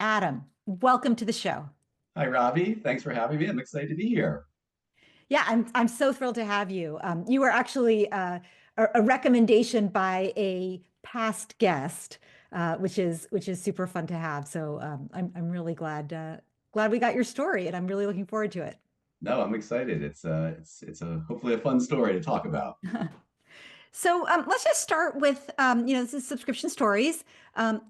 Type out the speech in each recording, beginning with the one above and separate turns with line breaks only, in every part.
Adam, welcome to the show.
Hi, Robbie. Thanks for having me. I'm excited to be here.
Yeah, I'm so thrilled to have you. You were actually a recommendation by a past guest, which is super fun to have. So I'm really glad we got your story, and I'm really looking forward to it.
No, I'm excited. It's a hopefully a fun story to talk about.
So let's just start with this is subscription stories. Um,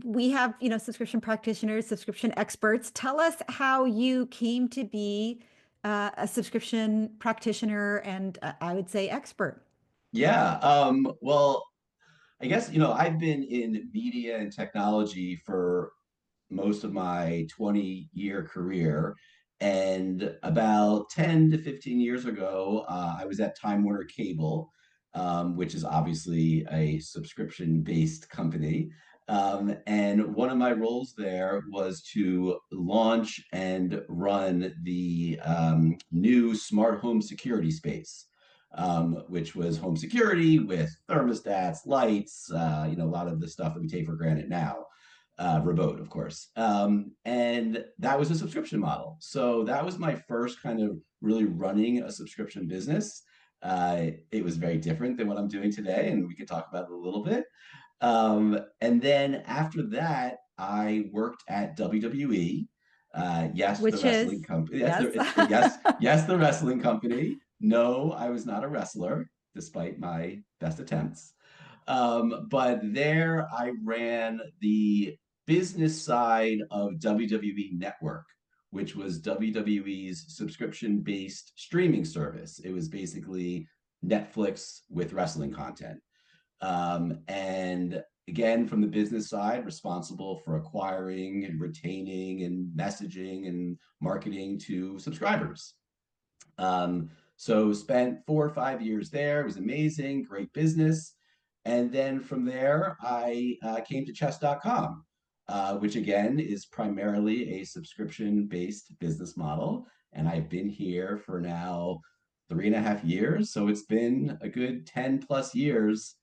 we have subscription practitioners, subscription experts. Tell us how you came to be a subscription practitioner and I would say expert.
Yeah. Well, I guess I've been in media and technology for most of my 20-year career, and about 10 to 15 years ago, I was at Time Warner Cable, which is obviously a subscription-based company. And one of my roles there was to launch and run the new smart home security space, which was home security with thermostats, lights, a lot of the stuff that we take for granted now, remote, of course. And that was a subscription model. So that was my first kind of really running a subscription business. It was very different than what I'm doing today, and we could talk about it a little bit. And then after that, I worked at WWE. Yes, the
Which
wrestling
is,
company. Yes,
yes.
yes, the wrestling company. No, I was not a wrestler, despite my best attempts. But there I ran the business side of WWE Network, which was WWE's subscription-based streaming service. It was basically Netflix with wrestling content. And again, from the business side, responsible for acquiring and retaining and messaging and marketing to subscribers. So spent 4 or 5 years there. It was amazing, great business. And then from there, I came to chess.com, which again is primarily a subscription-based business model. And I've been here for now 3.5 years. So it's been a good 10 plus years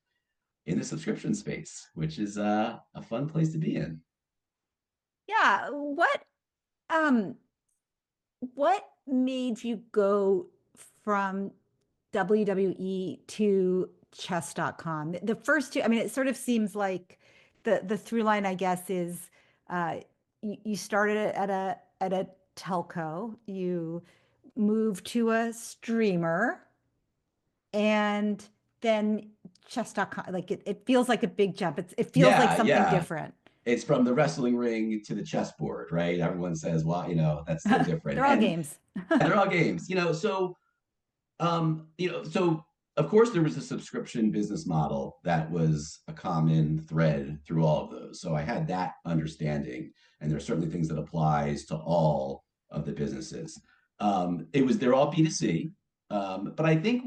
in the subscription space, which is a fun place to be in.
Yeah. Um what made you go from WWE to chess.com? The first two, I mean, it sort of seems like the through line, I guess, is you started at a telco, you moved to a streamer, and then chess.com, like it feels like a big jump. It feels like
Yeah,
something
yeah.
different.
It's from the wrestling ring to the chessboard, right? Everyone says, well, that's so different.
They're all
And
games.
they're all games, so of course there was a subscription business model that was a common thread through all of those. So I had that understanding, and there's certainly things that applies to all of the businesses. They're all B2C. But I think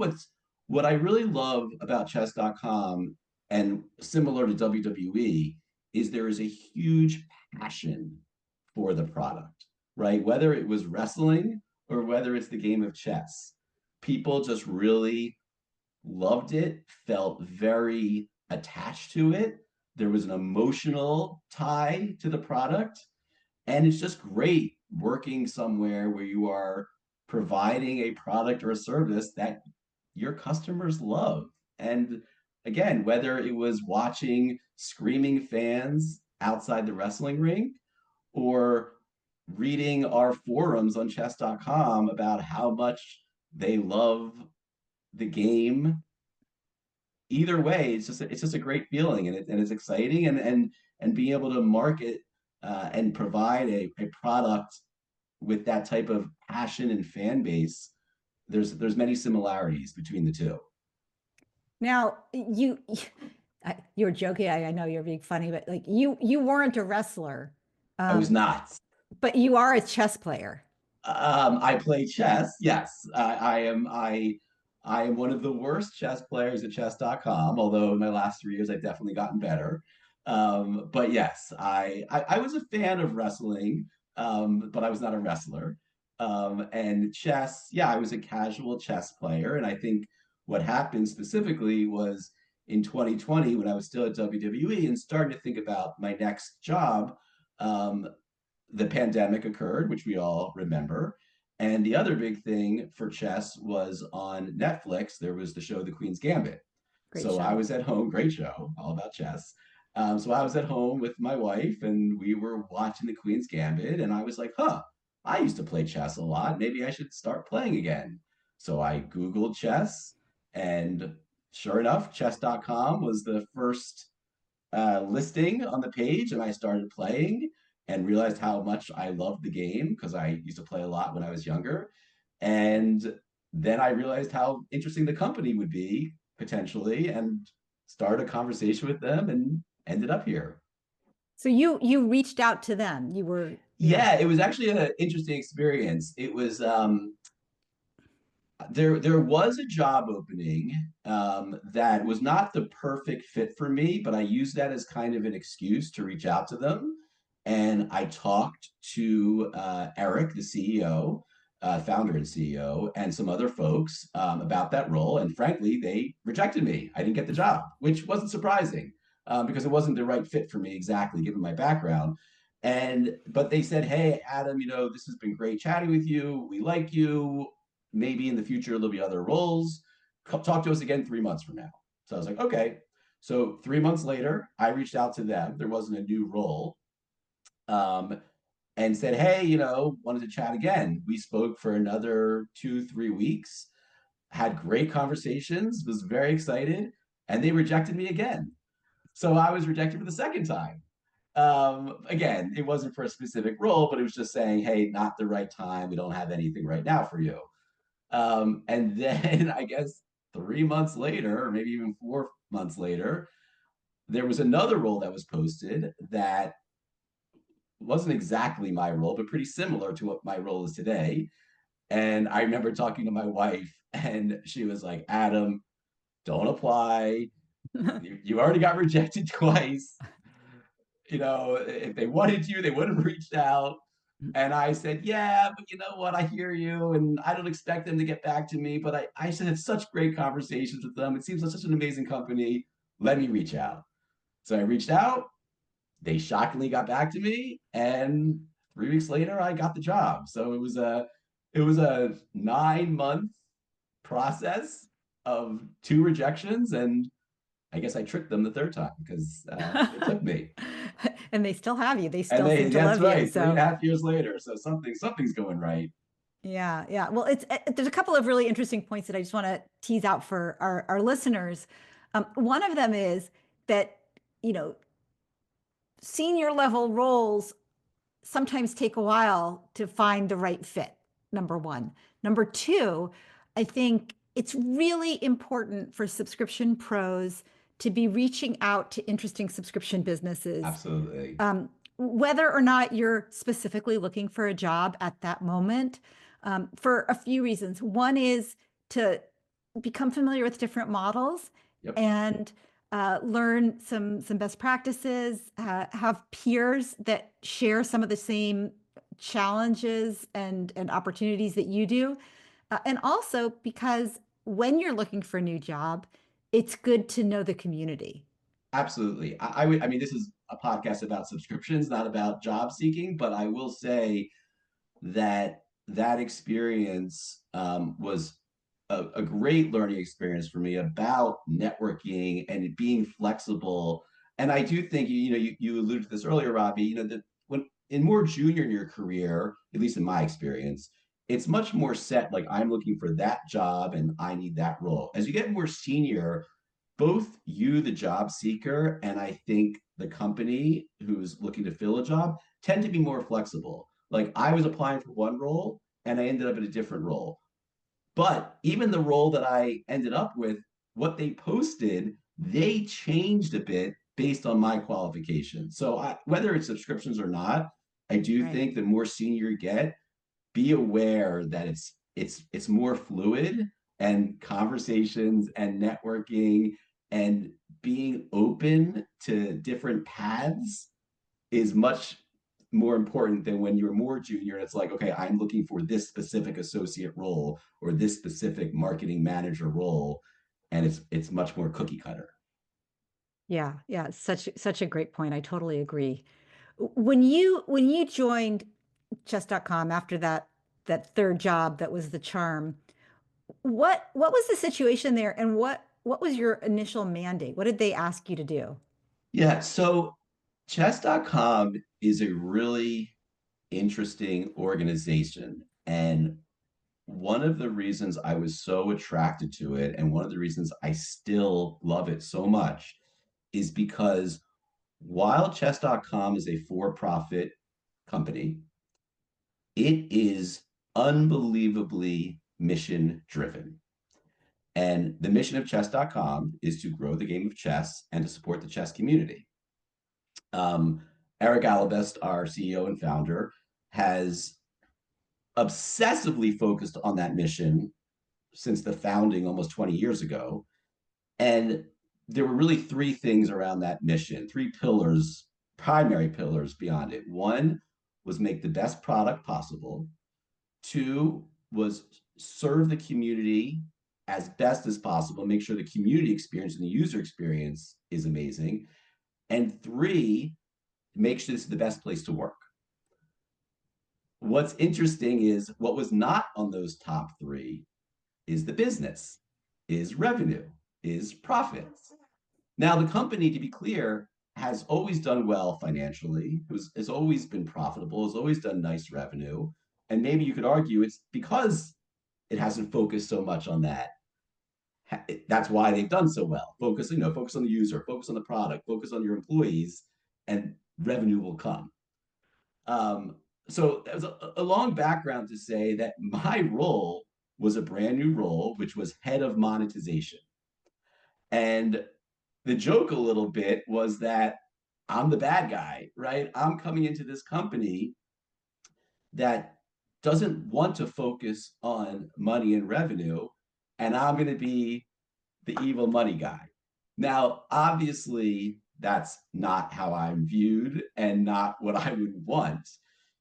what I really love about chess.com and similar to WWE is there is a huge passion for the product, right? Whether it was wrestling or whether it's the game of chess, people just really loved it, felt very attached to it. There was an emotional tie to the product. And it's just great working somewhere where you are providing a product or a service that your customers love. And again, whether it was watching screaming fans outside the wrestling ring or reading our forums on chess.com about how much they love the game. Either way, it's just a great feeling, and it's exciting, and being able to market and provide a product with that type of passion and fan base. There's many similarities between the two.
Now, you're joking. I know you're being funny, but like you weren't a wrestler,
I was
um,
not.
but you are a chess player.
I play chess. Yes, I am one of the worst chess players at chess.com, although in my last 3 years I've definitely gotten better. But yes, I was a fan of wrestling, but I was not a wrestler. And chess, yeah, I was a casual chess player. And I think what happened specifically was in 2020, when I was still at WWE and starting to think about my next job, um, the pandemic occurred, which we all remember. And the other big thing for chess was on Netflix, there was the show The Queen's Gambit.
Great
So I
show.
was at home, great show, all about chess. So I was at home with my wife and we were watching The Queen's Gambit. And I was like, huh, I used to play chess a lot. Maybe I should start playing again. So I Googled chess and sure enough, chess.com was the first listing on the page, and I started playing and realized how much I loved the game because I used to play a lot when I was younger. And then I realized how interesting the company would be potentially and started a conversation with them and ended up here.
So you reached out to them. You were, yeah,
Yeah, it was actually an interesting experience. It was there was a job opening that was not the perfect fit for me, but I used that as kind of an excuse to reach out to them. And I talked to Eric, the CEO, founder and CEO, and some other folks about that role. And frankly, they rejected me. I didn't get the job, which wasn't surprising because it wasn't the right fit for me exactly, given my background. And but they said, "Hey, Adam, this has been great chatting with you. We like you. Maybe in the future there'll be other roles. Talk to us again 3 months from now." So I was like, okay. So 3 months later, I reached out to them. There wasn't a new role. Um, and said, hey, wanted to chat again. We spoke for another 2, 3 weeks, had great conversations, was very excited, and they rejected me again. So I was rejected for the second time. Again, it wasn't for a specific role, but it was just saying, hey, not the right time. We don't have anything right now for you. And then I guess 3 months later, or maybe even 4 months later, there was another role that was posted that wasn't exactly my role, but pretty similar to what my role is today. And I remember talking to my wife, and she was like, Adam, don't apply. You already got rejected twice. If they wanted you, they would have reached out. And I said, yeah, but you know what? I hear you. And I don't expect them to get back to me. But I said, had such great conversations with them. It seems like such an amazing company. Let me reach out. So I reached out. They shockingly got back to me. And 3 weeks later, I got the job. So it was a 9 month process of two rejections. And I guess I tricked them the third time because they took me.
and they still have you. They
And
still
they
seem to
that's
love you.
right, three and
So
a half years later. So something's going right.
yeah, yeah. Well, there's a couple of really interesting points that I just want to tease out for our listeners. One of them is that, you know, senior level roles sometimes take a while to find the right fit, number one. Number two, I think it's really important for subscription pros to be reaching out to interesting subscription businesses,
Absolutely.
whether or not you're specifically looking for a job at that moment, for a few reasons. One is to become familiar with different models
Yep.
and learn some best practices, have peers that share some of the same challenges and opportunities that you do. And also because when you're looking for a new job, it's good to know the community.
Absolutely. I mean, this is a podcast about subscriptions, not about job seeking, but I will say that that experience was a great learning experience for me about networking and it being flexible. And I do think you alluded to this earlier, Robbie. That when in more junior in your career, at least in my experience, it's much more set. Like I'm looking for that job and I need that role. As you get more senior, both you, the job seeker, and I think the company who's looking to fill a job tend to be more flexible. Like I was applying for one role and I ended up in a different role. But even the role that I ended up with, what they posted, they changed a bit based on my qualifications. So whether it's subscriptions or not, I do
Right.
think the more senior you get, be aware that it's more fluid and conversations and networking and being open to different paths is much more important than when you're more junior and it's like, okay, I'm looking for this specific associate role or this specific marketing manager role, and it's much more cookie cutter.
Yeah, yeah, such a great point. I totally agree. When you joined chess.com after that third job that was the charm, what was the situation there, and what was your initial mandate? What did they ask you to do?
Yeah, so chess.com is a really interesting organization. And one of the reasons I was so attracted to it, and one of the reasons I still love it so much, is because while chess.com is a for profit company, it is unbelievably mission driven. And the mission of chess.com is to grow the game of chess and to support the chess community. Um, Eric Alabest, our CEO and founder, has obsessively focused on that mission since the founding almost 20 years ago. And there were really three things around that mission, three pillars, primary pillars beyond it. One was make the best product possible. Two was serve the community as best as possible, make sure the community experience and the user experience is amazing. And three, make sure this is the best place to work. What's interesting is what was not on those top three is the business, is revenue, is profits. Now, the company, to be clear, has always done well financially, has always been profitable, has always done nice revenue. And maybe you could argue it's because it hasn't focused so much on that. That's why they've done so well. Focus on the user, focus on the product, focus on your employees, and revenue will come. Um, so that was a long background to say that my role was a brand new role, which was head of monetization. And the joke a little bit was that I'm the bad guy, right? I'm coming into this company that doesn't want to focus on money and revenue, and I'm going to be the evil money guy. Now, obviously, that's not how I'm viewed and not what I would want.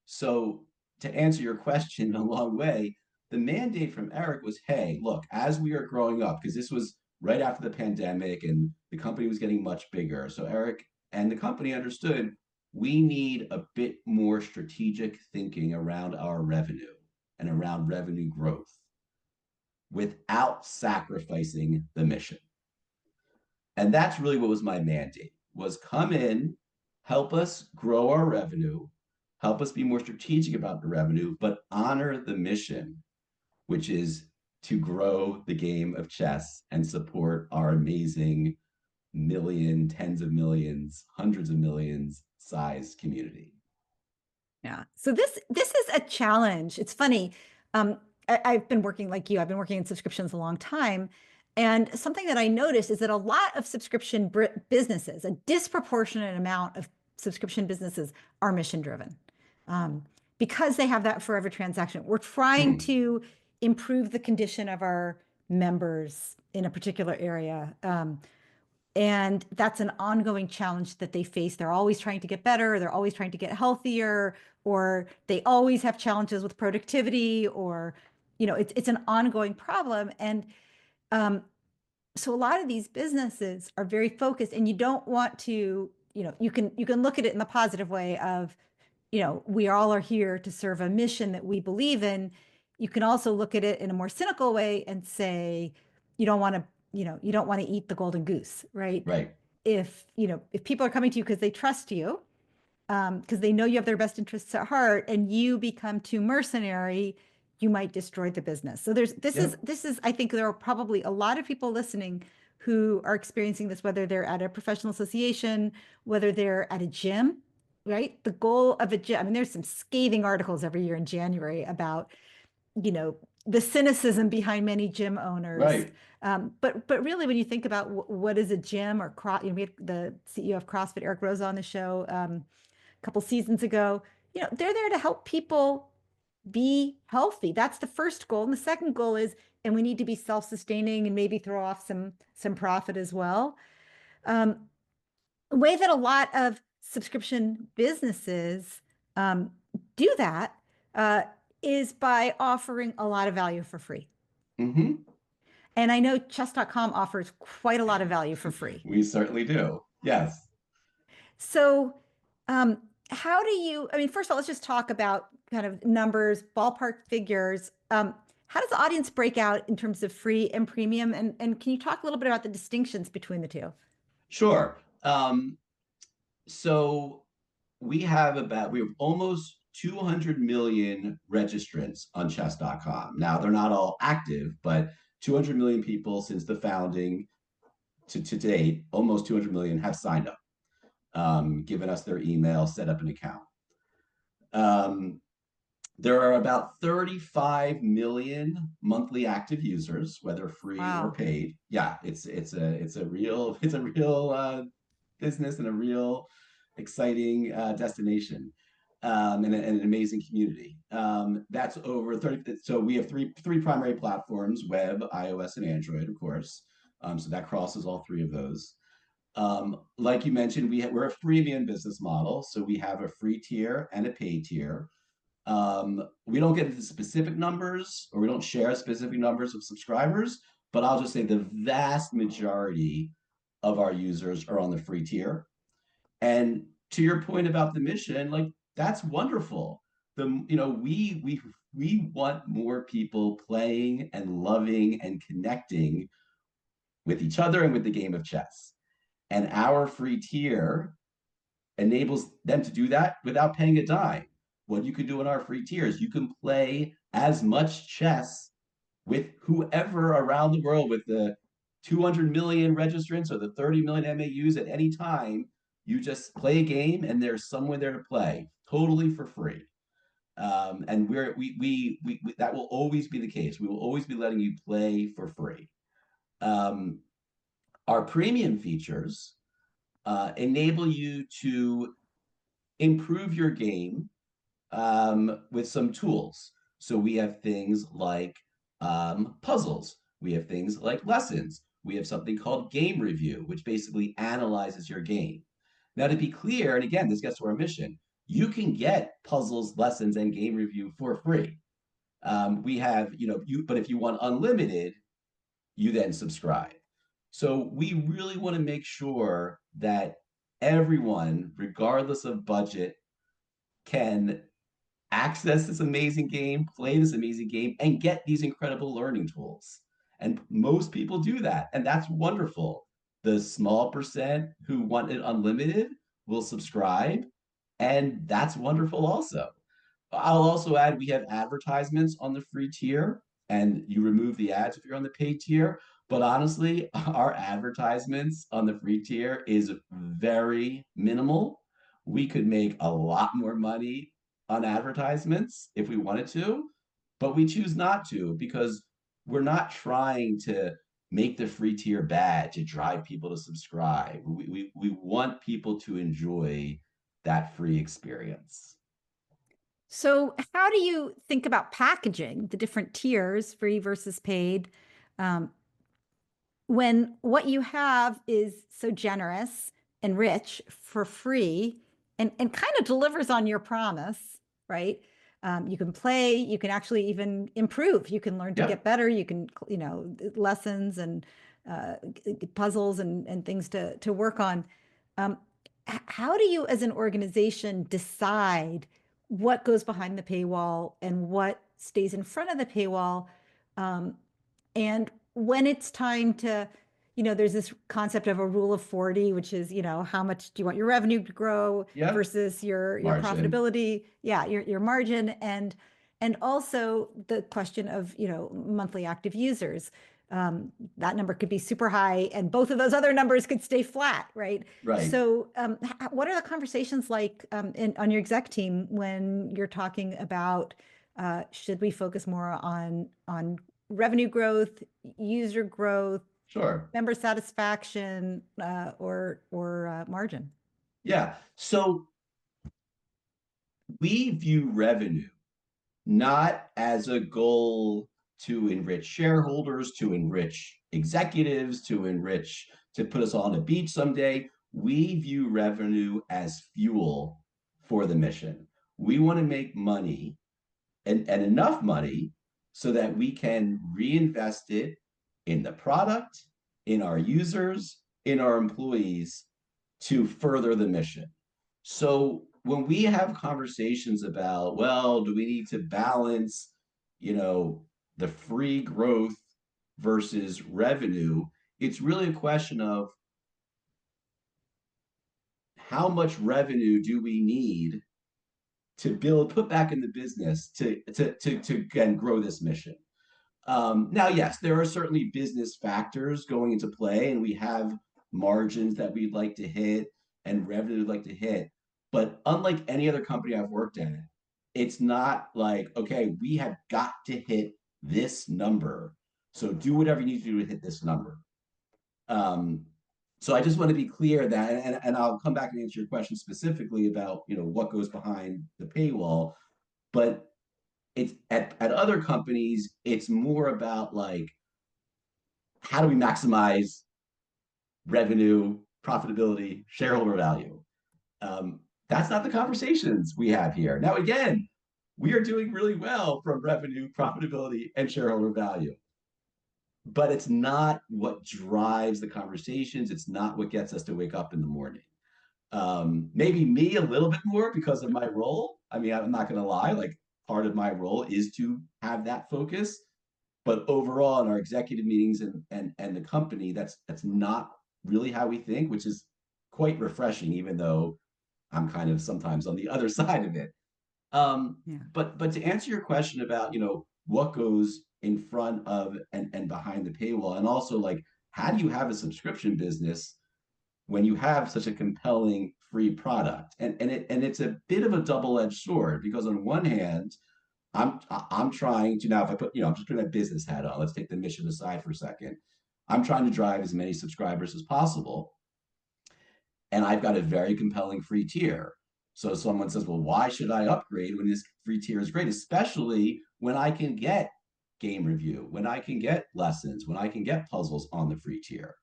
So, to answer your question in a long way, the mandate from Eric was, hey, look, as we are growing up, because this was right after the pandemic and the company was getting much bigger. So, Eric and the company understood we need a bit more strategic thinking around our revenue and around revenue growth without sacrificing the mission. And that's really what was my mandate was come in, help us grow our revenue, help us be more strategic about the revenue, but honor the mission, which is to grow the game of chess and support our amazing million, tens of millions, hundreds of millions size community.
Yeah. So this is a challenge. It's funny. I've been working like you. I've been working in subscriptions a long time, and something that I noticed is that a lot of subscription businesses, a disproportionate amount of subscription businesses, are mission driven, um, because they have that forever transaction. We're trying
Hmm.
to improve the condition of our members in a particular area. And that's an ongoing challenge that they face. They're always trying to get better, they're always trying to get healthier, or they always have challenges with productivity, or, it's an ongoing problem. And um, so a lot of these businesses are very focused, and you don't want to, you can look at it in the positive way of, we all are here to serve a mission that we believe in. You can also look at it in a more cynical way and say, you don't want to, you don't want to eat the golden goose, right?
Right.
If people are coming to you because they trust you, because they know you have their best interests at heart, and you become too mercenary, you might destroy the business. So
Yep.
this is, I think there are probably a lot of people listening who are experiencing this, whether they're at a professional association, whether they're at a gym, right? The goal of a gym, I mean, there's some scathing articles every year in January about, the cynicism behind many gym owners.
Right.
But really, when you think about what is a gym or we had the CEO of CrossFit, Eric Roza, on the show a couple seasons ago. They're there to help people be healthy. That's the first goal, and the second goal is, and we need to be self-sustaining and maybe throw off some profit as well. Um, the way that a lot of subscription businesses um, do that uh, is by offering a lot of value for free.
Mm-hmm.
And I know chess.com offers quite a lot of value for free.
We certainly do. Yes.
So, um, how do you, I mean, first of all, let's just talk about kind of numbers, ballpark figures. How does the audience break out in terms of free and premium? And can you talk a little bit about the distinctions between the two?
Sure. So we have almost 200 million registrants on chess.com. Now they're not all active, but 200 million people since the founding to date, almost 200 million have signed up, given us their email, set up an account. Um, there are about 35 million monthly active users, whether free or
Wow.
paid. Yeah, it's a real business and a real exciting destination, and an amazing community. That's over 30. So we have three primary platforms: web, iOS, and Android, of course. So that crosses all three of those. Like you mentioned, we're a freemium business model, so we have a free tier and a paid tier. We don't get into specific numbers, or we don't share specific numbers of subscribers, but I'll just say the vast majority of our users are on the free tier. And to your point about the mission, like that's wonderful. We want more people playing and loving and connecting with each other and with the game of chess. And our free tier enables them to do that without paying a dime. What you can do in our free tiers, you can play as much chess with whoever around the world, with the 200 million registrants or the 30 million MAUs at any time. You just play a game and there's someone there to play totally for free. And that will always be the case. We will always be letting you play for free. Um, our premium features enable you to improve your game with some tools. So we have things like puzzles, we have things like lessons, we have something called game review, which basically analyzes your game. Now, to be clear, and again, this gets to our mission, you can get puzzles, lessons, and game review for free. We have, but if you want unlimited, you then subscribe. So we really want to make sure that everyone, regardless of budget, can access this amazing game, play this amazing game, and get these incredible learning tools. And most people do that, and that's wonderful. The small percent who want it unlimited will subscribe, and that's wonderful also. I'll also add we have advertisements on the free tier, and you remove the ads if you're on the paid tier. But honestly, our advertisements on the free tier is very minimal. We could make a lot more money on advertisements if we wanted to, but we choose not to because we're not trying to make the free tier bad to drive people to subscribe. We want people to enjoy that free experience.
So, how do you think about packaging the different tiers, free versus paid, um, when what you have is so generous and rich for free and kind of delivers on your promise, right? You can play, you can actually even improve, you can learn to get
Yep.
better, you can, lessons and puzzles and things to work on. Um, how do you, as an organization, decide what goes behind the paywall and what stays in front of the paywall? Um, and when it's time to, there's this concept of a rule of 40, which is, how much do you want your revenue to grow
Yep.
versus your
Margin.
profitability? Yeah, your margin and also the question of, monthly active users. That number could be super high and both of those other numbers could stay flat, right?
Right.
So, what are the conversations like on your exec team when you're talking about should we focus more on revenue growth, user growth,
Sure.
member satisfaction, or margin?
Yeah. So we view revenue not as a goal to enrich shareholders, to enrich executives, to put us all on a beach someday. We view revenue as fuel for the mission. We want to make money and enough money so that we can reinvest it in the product, in our users, in our employees to further the mission. So when we have conversations about, well, do we need to balance, you know, the free growth versus revenue, it's really a question of how much revenue do we need to build, put back in the business to again grow this mission. Now, yes, there are certainly business factors going into play, and we have margins that we'd like to hit and revenue we'd like to hit. But unlike any other company I've worked at, it's not like, okay, we have got to hit this number. So do whatever you need to do to hit this number. Um, so I just want to be clear that, and I'll come back and answer your question specifically about, what goes behind the paywall. But it's at other companies, it's more about like, how do we maximize revenue, profitability, shareholder value? That's not the conversations we have here. Now, again, we are doing really well from revenue, profitability, and shareholder value, but it's not what drives the conversations. It's not what gets us to wake up in the morning. Maybe me a little bit more because of my role. I mean, I'm not going to lie, like part of my role is to have that focus. But overall, in our executive meetings and the company, that's not really how we think, which is quite refreshing, even though I'm kind of sometimes on the other side of it.
Yeah.
But to answer your question about what goes in front of and behind the paywall, and also like how do you have a subscription business when you have such a compelling free product? And it's a bit of a double-edged sword because on one hand, I'm trying to now if I put I'm just putting a business hat on. Let's take the mission aside for a second. I'm trying to drive as many subscribers as possible, and I've got a very compelling free tier. So someone says, well, why should I upgrade when this free tier is great, especially when I can get game review, when I can get lessons, when I can get puzzles on the free tier?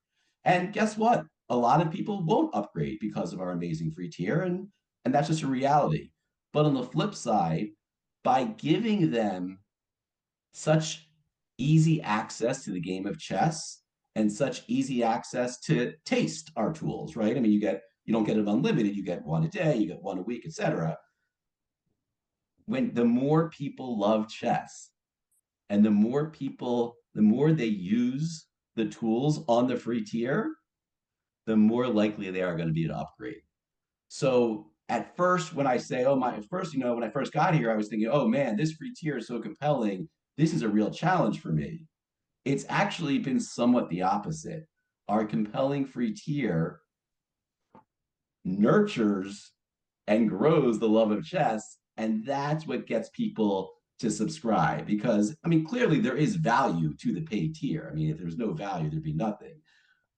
And guess what? A lot of people won't upgrade because of our amazing free tier, and that's just a reality. But on the flip side, by giving them such easy access to the game of chess and such easy access to taste our tools, right? I mean, you don't get it unlimited, you get one a day, you get one a week, etc. When the more people love chess and the more they use the tools on the free tier, the more likely they are going to be to upgrade. So at first, when I say, oh my, at first, when I first got here, I was thinking, oh man, this free tier is so compelling. This is a real challenge for me. It's actually been somewhat the opposite. Our compelling free tier nurtures and grows the love of chess. And that's what gets people to subscribe because, I mean, clearly there is value to the paid tier. I mean, if there's no value, there'd be nothing.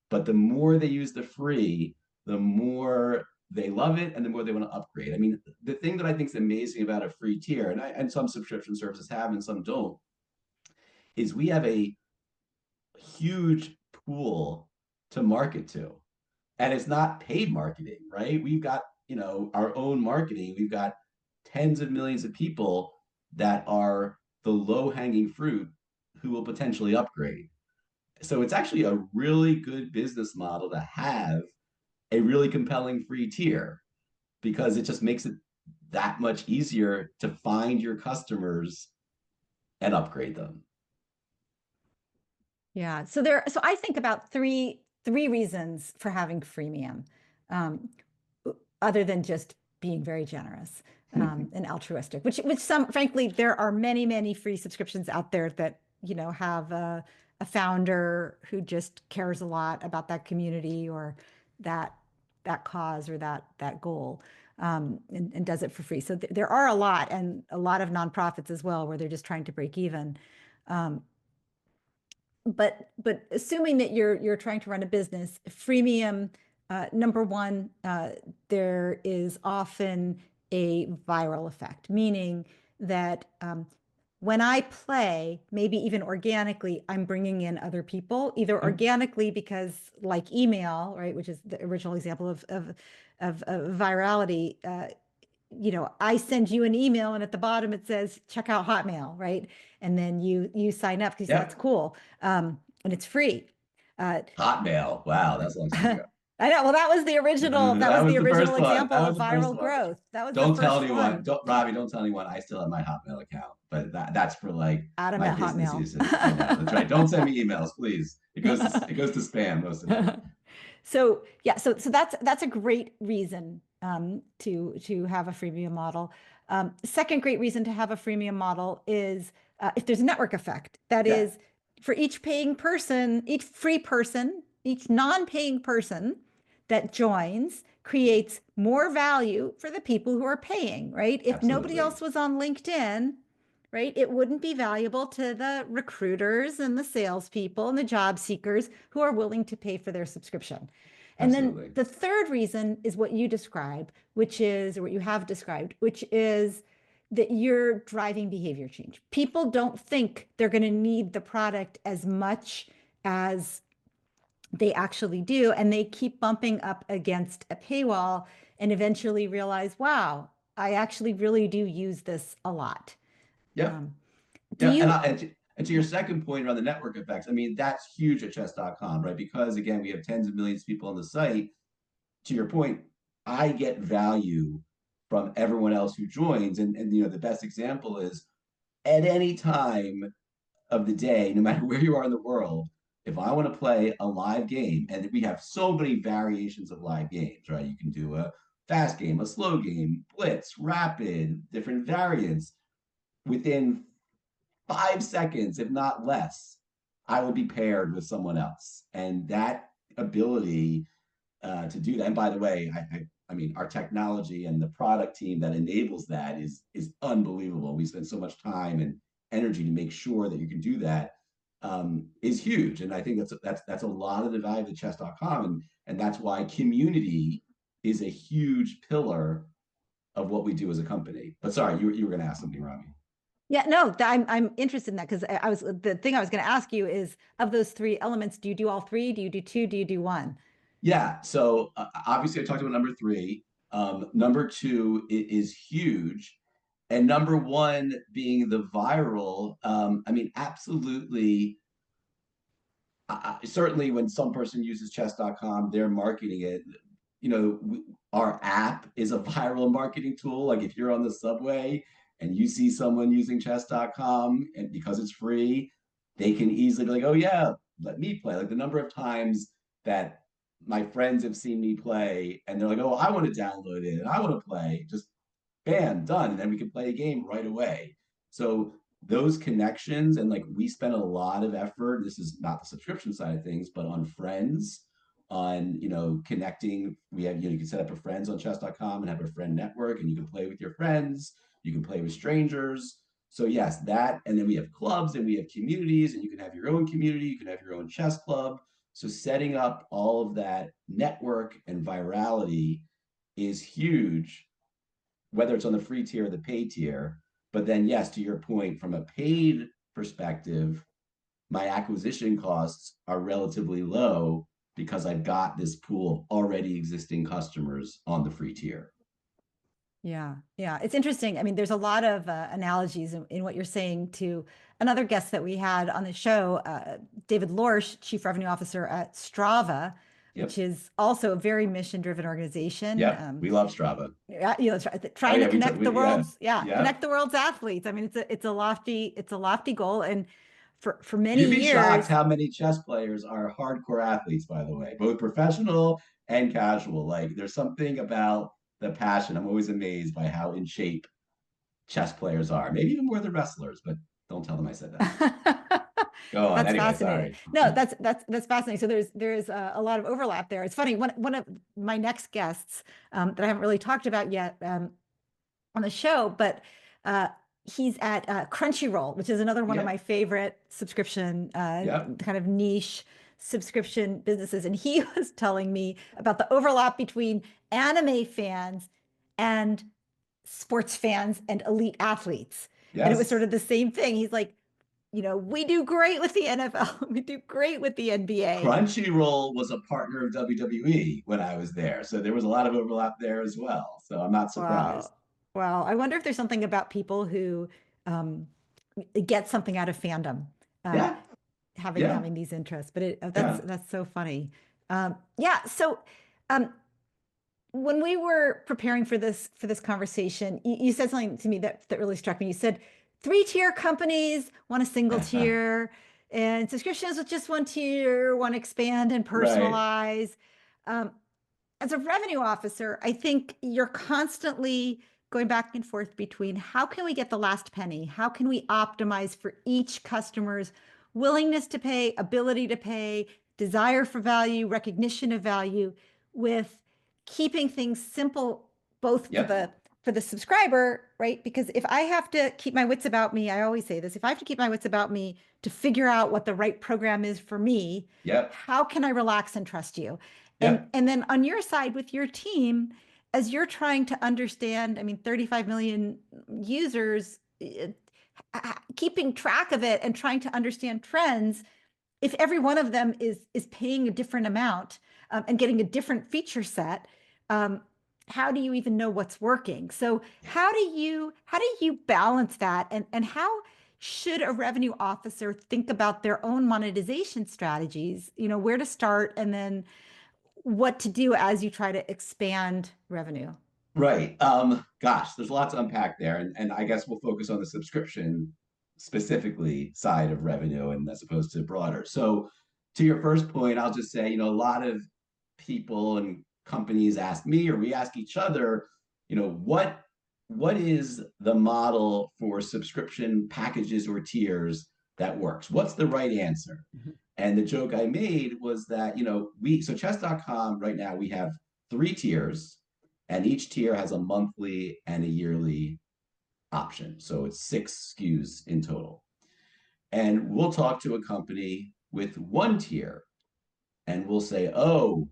But the more they use the free, the more they love it and the more they want to upgrade. I mean, the thing that I think is amazing about a free tier, and some subscription services have and some don't, is we have a huge pool to market to. And it's not paid marketing, right? We've got, our own marketing. We've got tens of millions of people that are the low-hanging fruit who will potentially upgrade. So it's actually a really good business model to have a really compelling free tier because it just makes it that much easier to find your customers and upgrade them.
Yeah. So I think about three reasons for having freemium, um, other than just being very generous, and altruistic, which some, frankly, there are many free subscriptions out there that, have a founder who just cares a lot about that community or that that cause or that goal, and does it for free. So there are a lot, and a lot of nonprofits as well, where they're just trying to break even. Um, but assuming that you're trying to run a business, freemium, number one, there is often a viral effect, meaning that when I play, maybe even organically, I'm bringing in other people, either organically because like email, right, which is the original example of virality. I send you an email and at the bottom it says check out Hotmail, right? And then you sign up because that's
Yep.
cool. And it's free. Uh,
Hotmail. Wow, that's a long time ago.
I know. Well, that
That
was
was
the
the first
original
one.
example
That
of
was the first
viral
one.
growth. That was the
Don't tell
first
anyone.
one.
Don't Robbie. Don't tell anyone. I still have my Hotmail account, but that's for like
Adam
my
at
business
Hotmail.
usage. I know. That's right. Don't send me emails, please. It goes to spam, most of it.
So yeah, so that's a great reason to have a freemium model. Second great reason to have a freemium model is if there's a network effect. That
Yeah,
is, for each paying person, each free person, each non-paying person that joins creates more value for the people who are paying, right? If nobody
absolutely.
else was on LinkedIn, right, it wouldn't be valuable to the recruiters and the salespeople and the job seekers who are willing to pay for their subscription. And then
Absolutely.
the third reason is what you describe, which is, or what you have described, which is that you're driving behavior change. People don't think they're going to need the product as much as they actually do. And they keep bumping up against a paywall and eventually realize, wow, I actually really do use this a lot.
Yep.
Um, do
Yeah,
you?
and to your second point around the network effects, I mean, that's huge at chess.com, right? Because again, we have tens of millions of people on the site. To your point, I get value from everyone else who joins. And the best example is at any time of the day, no matter where you are in the world, if I want to play a live game, and we have so many variations of live games, right? You can do a fast game, a slow game, blitz, rapid, different variants. Within 5 seconds, if not less, I will be paired with someone else. And that ability to do that. And by the way, I mean, our technology and the product team that enables that is unbelievable. We spend so much time and energy to make sure that you can do that is huge. And I think that's a lot of the value of chess.com. And that's why community is a huge pillar of what we do as a company. But sorry, you were going to ask something, Rami.
Yeah, no, I'm interested in that because I was the thing I was going to ask you is of those three elements, do you do all three? Do you do two? Do you do one?
Yeah. So obviously, I talked about number three. Number two is huge. And number one being the viral. I mean, absolutely. Certainly, when some person uses chess.com, they're marketing it. Our app is a viral marketing tool. Like if you're on the subway and you see someone using chess.com, and because it's free, they can easily be like, oh, yeah, let me play. Like the number of times that my friends have seen me play and they're like, oh, I want to download it and I want to play. Just bam, done. And then we can play a game right away. So those connections, and like we spend a lot of effort. This is not the subscription side of things, but on friends, on connecting. We have you can set up a friends on chess.com and have a friend network, and you can play with your friends, you can play with strangers. So yes, that, and then we have clubs and we have communities, and you can have your own community, you can have your own chess club. So setting up all of that network and virality is huge, whether it's on the free tier or the paid tier. But then, yes, to your point, from a paid perspective, my acquisition costs are relatively low because I've got this pool of already existing customers on the free tier.
Yeah, yeah, it's interesting. I mean, there's a lot of analogies in what you're saying to another guest that we had on the show, David Lorsch, Chief Revenue Officer at Strava, which
Yep.
is also a very mission-driven organization.
Yep. We love Strava.
Yeah,
Oh
trying to
yeah,
connect the
yeah.
world's, yeah,
Yep.
connect the world's athletes. I mean, it's a lofty goal, and for many
You'd be shocked
years.
how many chess players are hardcore athletes, by the way, both professional and casual. Like there's something about the passion. I'm always amazed by how in shape chess players are, maybe even more than wrestlers, but don't tell them I said that. Go on.
That's
Anyway,
fascinating.
sorry.
No, that's fascinating. So there's a lot of overlap there. It's funny. One of my next guests that I haven't really talked about yet on the show, but uh, he's at Crunchyroll, which is another one of
Yeah.
my favorite subscription
Yep.
kind of niche subscription businesses. And he was telling me about the overlap between anime fans and sports fans and elite athletes. And it was sort
Yes.
of the same thing. He's like, we do great with the NFL. We do great with the NBA.
Crunchyroll was a partner of WWE when I was there. So there was a lot of overlap there as well. So I'm not surprised.
Wow. Wow. I wonder if there's something about people who um, get something out of fandom, uh,
Yeah.
having
Yeah.
having these interests. But that's
Yeah.
that's so funny. Yeah. So. Um, when we were preparing for this conversation, you said something to me that really struck me. You said three-tier companies want a single tier, and subscriptions with just one tier want to expand and
Right.
personalize. Um, as a revenue officer, I think you're constantly going back and forth between how can we get the last penny? How can we optimize for each customer's willingness to pay, ability to pay, desire for value, recognition of value, with keeping things simple both for
Yep.
the subscriber, right? Because if I have to keep my wits about me, I always say this, if I have to keep my wits about me to figure out what the right program is for me,
Yep.
how can I relax and trust you? And
Yep.
and then on your side with your team, as you're trying to understand, I mean, 35 million users, keeping track of it and trying to understand trends, if every one of them is paying a different amount and getting a different feature set, um, how do you even know what's working? So how do you balance that, and how should a revenue officer think about their own monetization strategies? Where to start, and then what to do as you try to expand revenue.
Right. Gosh, there's a lot to unpack there. And I guess we'll focus on the subscription specifically side of revenue and as opposed to broader. So to your first point, I'll just say, a lot of people and companies ask me or we ask each other, what is the model for subscription packages or tiers that works? What's the right answer?
Mhm.
And the joke I made was that, chess.com right now we have three tiers, and each tier has a monthly and a yearly option. So it's six SKUs in total. And we'll talk to a company with one tier and we'll say, oh,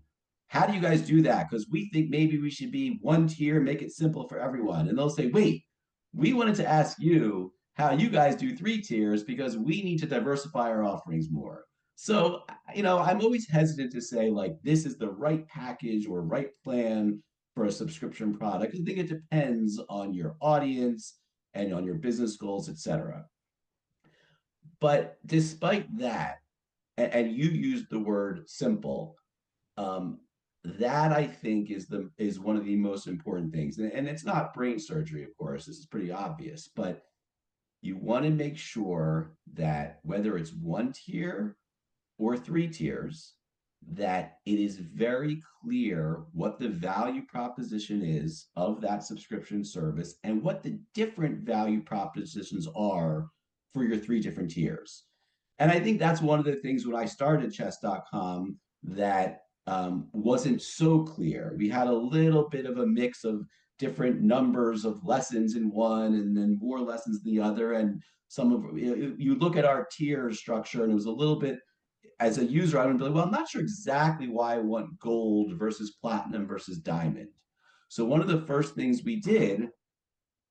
how do you guys do that? Because we think maybe we should be one tier, make it simple for everyone. And they'll say, wait, we wanted to ask you how you guys do three tiers because we need to diversify our offerings more. So, I'm always hesitant to say, like, this is the right package or right plan for a subscription product. I think it depends on your audience and on your business goals, etc. But despite that, and you used the word simple, um, that I think is one of the most important things. And it's not brain surgery, of course. This is pretty obvious, but you want to make sure that whether it's one tier or three tiers, that it is very clear what the value proposition is of that subscription service and what the different value propositions are for your three different tiers. And I think that's one of the things when I started chess.com that wasn't so clear. We had a little bit of a mix of different numbers of lessons in one and then more lessons in the other. And some of you look at our tier structure and it was a little bit, as a user, I would be like, well, I'm not sure exactly why I want gold versus platinum versus diamond. So one of the first things we did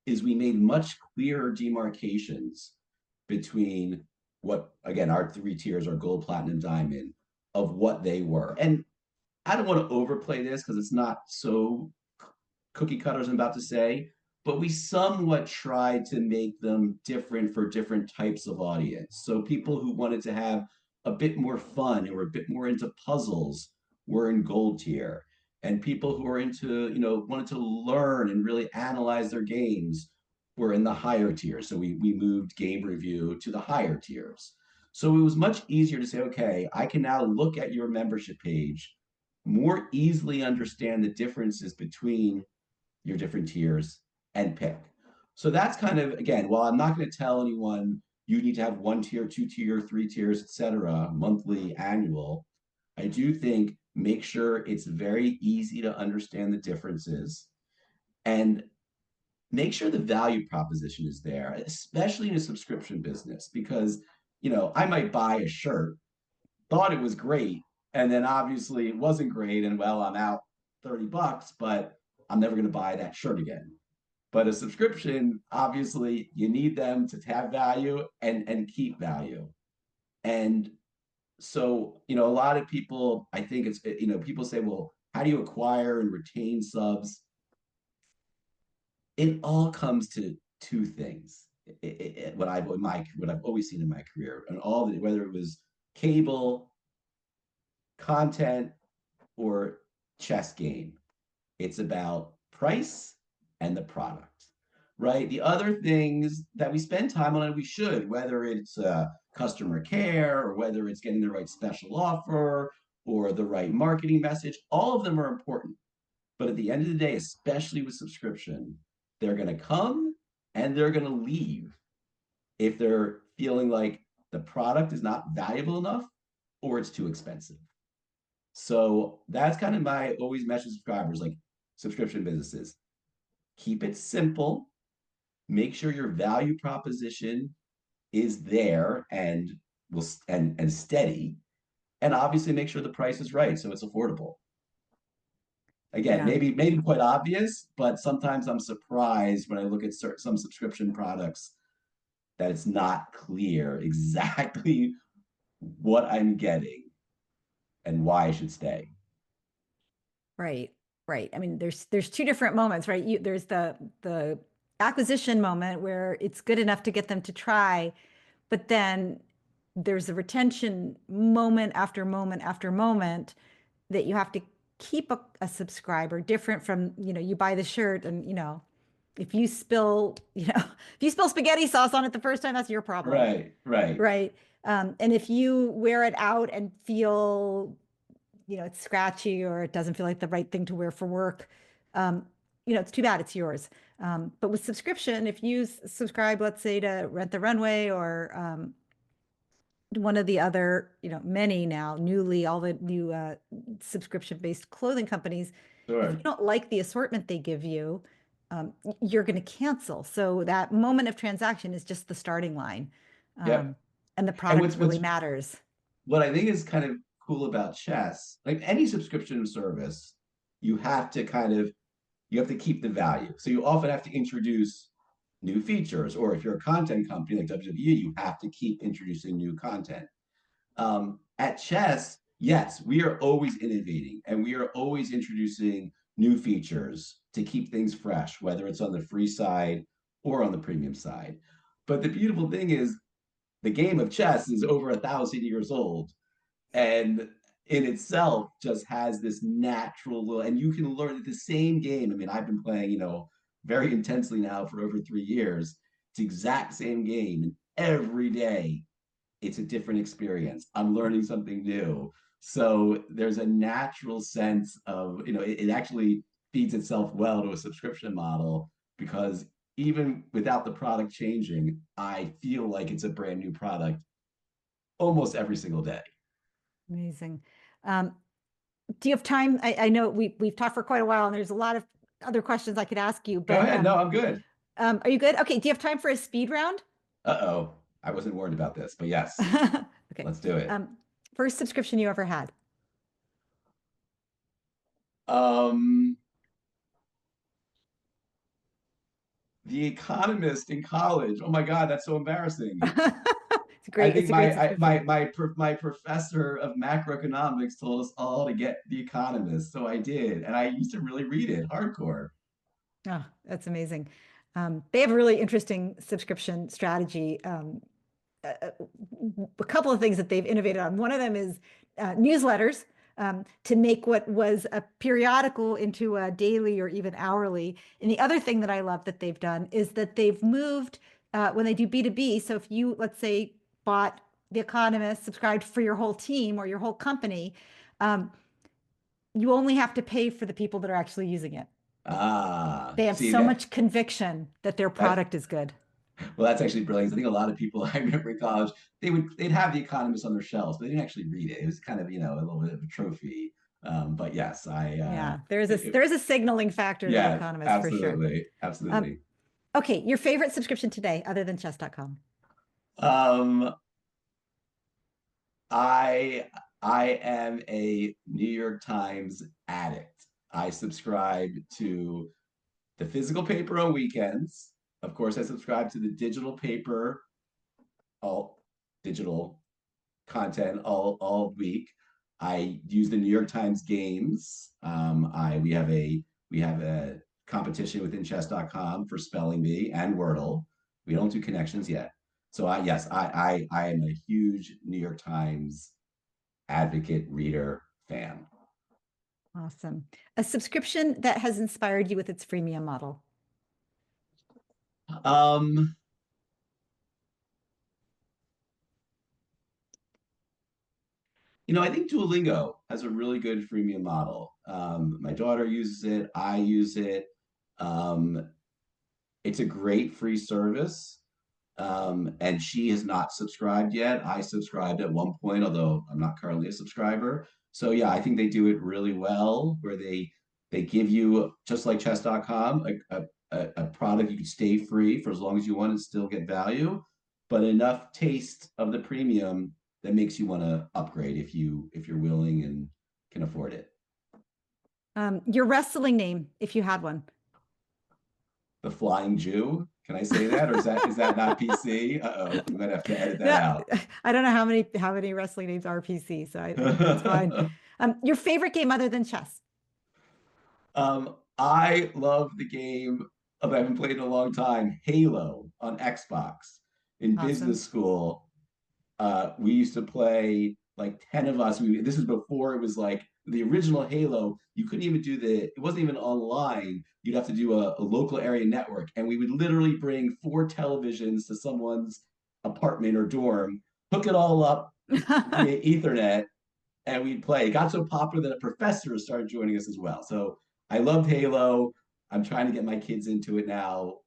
is we made much clearer demarcations between what, again, our three tiers are gold, platinum, diamond, of what they were. And I don't want to overplay this because it's not so cookie cutter as I'm about to say, but we somewhat tried to make them different for different types of audience. So people who wanted to have a bit more fun and were a bit more into puzzles were in gold tier. And people who are into, wanted to learn and really analyze their games were in the higher tier. So we moved game review to the higher tiers. So it was much easier to say, okay, I can now look at your membership page, more easily understand the differences between your different tiers and pick. So that's kind of, again, while I'm not going to tell anyone you need to have one tier, two tier, three tiers, etc., monthly, annual, I do think make sure it's very easy to understand the differences and make sure the value proposition is there, especially in a subscription business, because I might buy a shirt, thought it was great, and then obviously it wasn't great, and well, I'm out $30, but I'm never going to buy that shirt again. But a subscription, obviously, you need them to have value and keep value. And so, a lot of people, I think it's, people say, well, how do you acquire and retain subs? It all comes to two things. What I've always seen in my career, and all the, whether it was cable, content, or chess game. It's about price and the product, right? The other things that we spend time on, and we should, whether it's customer care or whether it's getting the right special offer or the right marketing message, all of them are important. But at the end of the day, especially with subscription, they're going to come and they're going to leave if they're feeling like the product is not valuable enough or it's too expensive. So that's kind of my always message to subscribers, like subscription businesses. Keep it simple. Make sure your value proposition is there and will and steady, and obviously make sure the price is right so it's affordable. Again,
Yeah.
maybe quite obvious, but sometimes I'm surprised when I look at some subscription products that it's not clear exactly what I'm getting and why I should stay.
Right. Right. I mean, there's two different moments, right? There's the acquisition moment where it's good enough to get them to try, but then there's a retention moment after moment after moment that you have to keep a subscriber different from, you buy the shirt and, if you spill, if you spill spaghetti sauce on it the first time, that's your problem.
Right, right.
Right. And if you wear it out and feel, it's scratchy or it doesn't feel like the right thing to wear for work, um, it's too bad, it's yours. But with subscription, if you subscribe, let's say to Rent the Runway or one of the other, many now, all the new subscription-based clothing companies, if you
Sure.
don't like the assortment they give you, you're going to cancel. So that moment of transaction is just the starting line. Um,
Yep.
and the
And
product really matters.
what I think is kind of cool about chess, like any subscription service, you have to kind of you have to keep the value. So you often have to introduce new features, or if you're a content company like WWE, you have to keep introducing new content. At chess, yes, we are always innovating and we are always introducing new features to keep things fresh, whether it's on the free side or on the premium side. But the beautiful thing is the game of chess is over 1,000 years old and in itself just has this natural little, and you can learn the same game. I mean, I've been playing, very intensely now for over 3 years. It's the exact same game, and every day it's a different experience. I'm learning something new. So there's a natural sense of, it actually feeds itself well to a subscription model because even without the product changing, I feel like it's a brand new product almost every single day.
Amazing. Um, do you have time? I know we've talked for quite a while, and there's a lot of other questions I could ask you,
Go
but
ahead. No, I'm good.
are you good? Okay. Do you have time for a speed round?
Uh-oh. I wasn't warned about this, but yes,
Okay.
let's do it.
Um, First subscription you ever had?
Um, The Economist in college. Oh my God, that's so embarrassing.
It's
I
great.
think
It's a great subscription.
my professor of macroeconomics told us all to get The Economist, so I did, and I used to really read it hardcore.
Oh, that's amazing. They have a really interesting subscription strategy. A couple of things that they've innovated on. One of them is newsletters to make what was a periodical into a daily or even hourly. And the other thing that I love that they've done is that they've moved when they do B2B. So if you, let's say, bought The Economist, subscribed for your whole team or your whole company, um, you only have to pay for the people that are actually using it. They have
See
so
that
much conviction that their
that
product is good.
well, that's actually brilliant. I think a lot of people I remember in college they'd have The Economist on their shelves, but they didn't actually read it. It was kind of a little bit of a trophy. But yes,
Yeah, there's a
it,
there's a signaling factor to The
yeah,
Economist for sure.
absolutely,
Um,
absolutely.
okay, your favorite subscription today, other than chess.com?
Um, I I am a New York Times addict. I subscribe to the physical paper on weekends. Of course, I subscribe to the digital paper, all digital content all week. I use the New York Times games. I we have a competition within chess.com for spelling bee and Wordle. We don't do connections yet. So I am a huge New York Times advocate, reader, fan.
Awesome. A subscription that has inspired you with its freemium model.
Um, I think Duolingo has a really good freemium model. My daughter uses it. I use it. Um, it's a great free service. And she has not subscribed yet. I subscribed at one point, although I'm not currently a subscriber. So yeah, I think they do it really well, where they give you, just like chess.com, a product you can stay free for as long as you want and still get value, but enough taste of the premium that makes you want to upgrade if you're willing and can afford it.
Your wrestling name, if you had one.
The Flying Jew. Can I say that, or is that not PC? Uh-oh, we might have to edit that
No,
out.
I don't know how many wrestling names are PC, so I think that's fine. Your favorite game other than chess.
I love the game I haven't played in a long time, Halo on Xbox. In business
Awesome.
school, we used to play like 10 of us. This is before it was like the original Halo. You couldn't even it wasn't even online. You'd have to do a local area network. And we would literally bring 4 televisions to someone's apartment or dorm, hook it all up via Ethernet, and we'd play. It got so popular that a professor started joining us as well. So I loved Halo. I'm trying to get my kids into it now.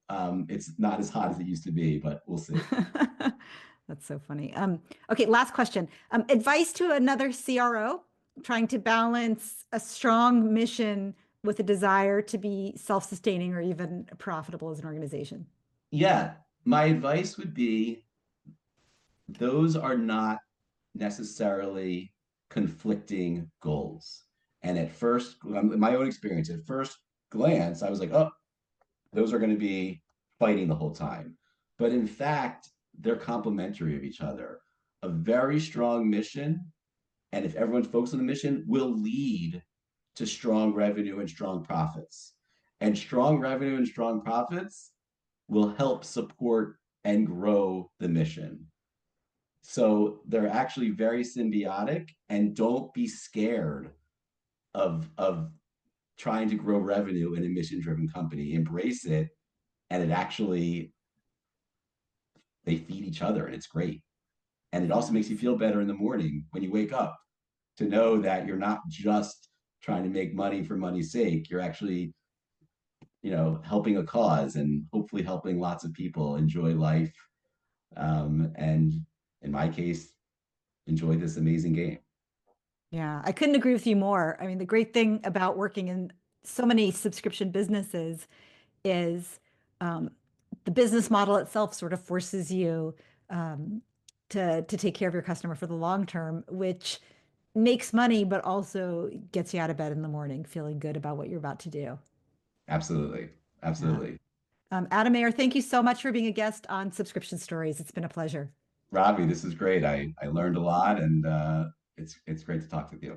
It's not as hot as it used to be, but we'll see.
That's so funny. Okay, last question. Advice to another CRO trying to balance a strong mission with a desire to be self-sustaining or even profitable as an organization.
Yeah, my advice would be those are not necessarily conflicting goals. And at first, in my own experience, at first glance, I was like, oh, those are going to be fighting the whole time. But in fact, they're complementary of each other. A very strong mission, and if everyone's focused on the mission, will lead to strong revenue and strong profits. And strong revenue and strong profits will help support and grow the mission. So they're actually very symbiotic, and don't be scared of trying to grow revenue in a mission driven company. Embrace it, and it actually they feed each other, and it's great. And it also makes you
Nice.
feel better in the morning when you wake up to know that you're not just trying to make money for money's sake. You're actually, helping a cause and hopefully helping lots of people enjoy life. And in my case, enjoy this amazing game.
Yeah, I couldn't agree with you more. I mean, the great thing about working in so many subscription businesses is um, the business model itself sort of forces you um, to take care of your customer for the long term, which makes money, but also gets you out of bed in the morning feeling good about what you're about to do.
Absolutely.
Yeah.
Absolutely.
Adam Mayer, thank you so much for being a guest on Subscription Stories. It's been a pleasure.
Robbie, this is great. I learned a lot, and it's great to talk with you.